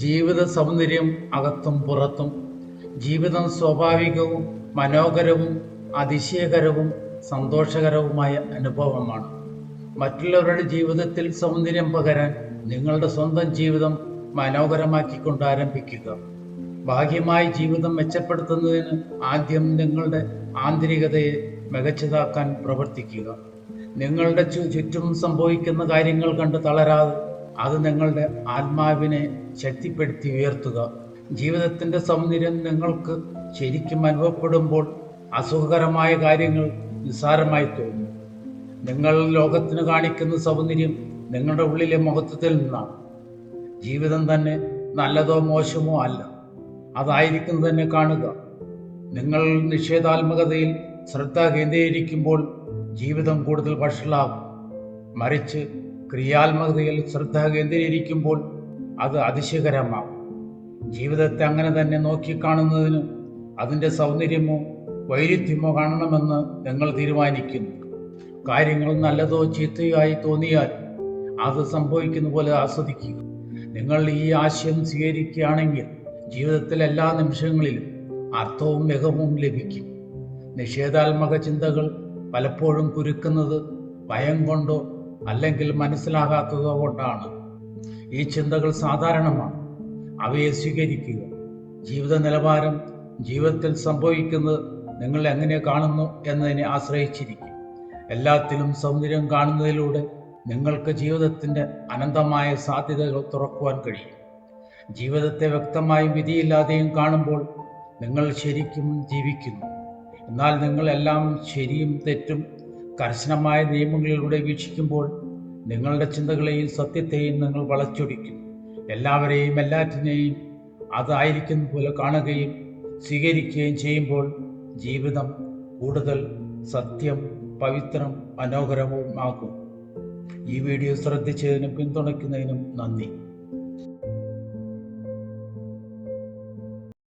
ജീവിത സൗന്ദര്യം അകത്തും പുറത്തും. ജീവിതം സ്വാഭാവികവും മനോഹരവും അതിശയകരവും സന്തോഷകരവുമായ അനുഭവമാണ്. മറ്റുള്ളവരുടെ ജീവിതത്തിൽ സൗന്ദര്യം പകരാൻ നിങ്ങളുടെ സ്വന്തം ജീവിതം മനോഹരമാക്കിക്കൊണ്ട് ആരംഭിക്കുക. ഭാഗ്യമായി ജീവിതം മെച്ചപ്പെടുത്തുന്നതിന് ആദ്യം നിങ്ങളുടെ ആന്തരികതയെ മികച്ചതാക്കാൻ പ്രവർത്തിക്കുക. നിങ്ങളുടെ ചുറ്റും സംഭവിക്കുന്ന കാര്യങ്ങൾ കണ്ട് തളരാതെ അത് നിങ്ങളുടെ ആത്മാവിനെ ശക്തിപ്പെടുത്തി ഉയർത്തുക. ജീവിതത്തിൻ്റെ സൗന്ദര്യം നിങ്ങൾക്ക് ശരിക്കും അനുഭവപ്പെടുമ്പോൾ അസുഖകരമായ കാര്യങ്ങൾ നിസ്സാരമായി തോന്നും. നിങ്ങൾ ലോകത്തിന് കാണിക്കുന്ന സൗന്ദര്യം നിങ്ങളുടെ ഉള്ളിലെ മഹത്വത്തിൽ നിന്നാണ്. ജീവിതം തന്നെ നല്ലതോ മോശമോ അല്ല, അതായിരിക്കും തന്നെ കാണുക. നിങ്ങൾ നിഷേധാത്മകതയിൽ ശ്രദ്ധ കേന്ദ്രീകരിക്കുമ്പോൾ ജീവിതം കൂടുതൽ വഷളാകും. മറിച്ച് ക്രിയാത്മകതയിൽ ശ്രദ്ധ കേന്ദ്രീകരിക്കുമ്പോൾ അത് അതിശയകരമാകും. ജീവിതത്തെ അങ്ങനെ തന്നെ നോക്കിക്കാണുന്നതിന് അതിൻ്റെ സൗന്ദര്യമോ വൈരുദ്ധ്യമോ കാണണമെന്ന് നിങ്ങൾ തീരുമാനിക്കുന്നു. കാര്യങ്ങൾ നല്ലതോ ചീത്തയോ ആയി തോന്നിയാൽ അത് സംഭവിക്കുന്ന പോലെ ആസ്വദിക്കുക. നിങ്ങൾ ഈ ആശയം സ്വീകരിക്കുകയാണെങ്കിൽ ജീവിതത്തിൽ എല്ലാ നിമിഷങ്ങളിലും അർത്ഥവും മികവും ലഭിക്കും. നിഷേധാത്മക ചിന്തകൾ പലപ്പോഴും കുരുക്കുന്നത് ഭയം കൊണ്ടോ അല്ലെങ്കിൽ മനസ്സിലാകാത്തതോ കൊണ്ടാണ്. ഈ ചിന്തകൾ സാധാരണമാണ്. അവയെ സ്വീകരിക്കുക. ജീവിത നിലവാരം ജീവിതത്തിൽ സംഭവിക്കുന്നത് നിങ്ങൾ എങ്ങനെ കാണുന്നു എന്നതിനെ ആശ്രയിച്ചിരിക്കും. എല്ലാത്തിലും സൗന്ദര്യം കാണുന്നതിലൂടെ നിങ്ങൾക്ക് ജീവിതത്തിൻ്റെ അനന്തമായ സാധ്യതകൾ തുറക്കുവാൻ കഴിയും. ജീവിതത്തെ വ്യക്തമായും വിധിയില്ലാതെയും കാണുമ്പോൾ നിങ്ങൾ ശരിക്കും ജീവിക്കുന്നു. എന്നാൽ നിങ്ങൾ എല്ലാം ശരിയും തെറ്റും കർശനമായ നിയമങ്ങളിലൂടെ വീക്ഷിക്കുമ്പോൾ നിങ്ങളുടെ ചിന്തകളെയും സത്യത്തെയും നിങ്ങൾ വളച്ചൊടിക്കും. എല്ലാവരെയും എല്ലാറ്റിനെയും അതായിരിക്കുന്ന പോലെ കാണുകയും സ്വീകരിക്കുകയും ചെയ്യുമ്പോൾ ജീവിതം കൂടുതൽ സത്യം, പവിത്രം, മനോഹരവും ആകും. ഈ വീഡിയോ ശ്രദ്ധിച്ചതിനും പിന്തുണയ്ക്കുന്നതിനും നന്ദി.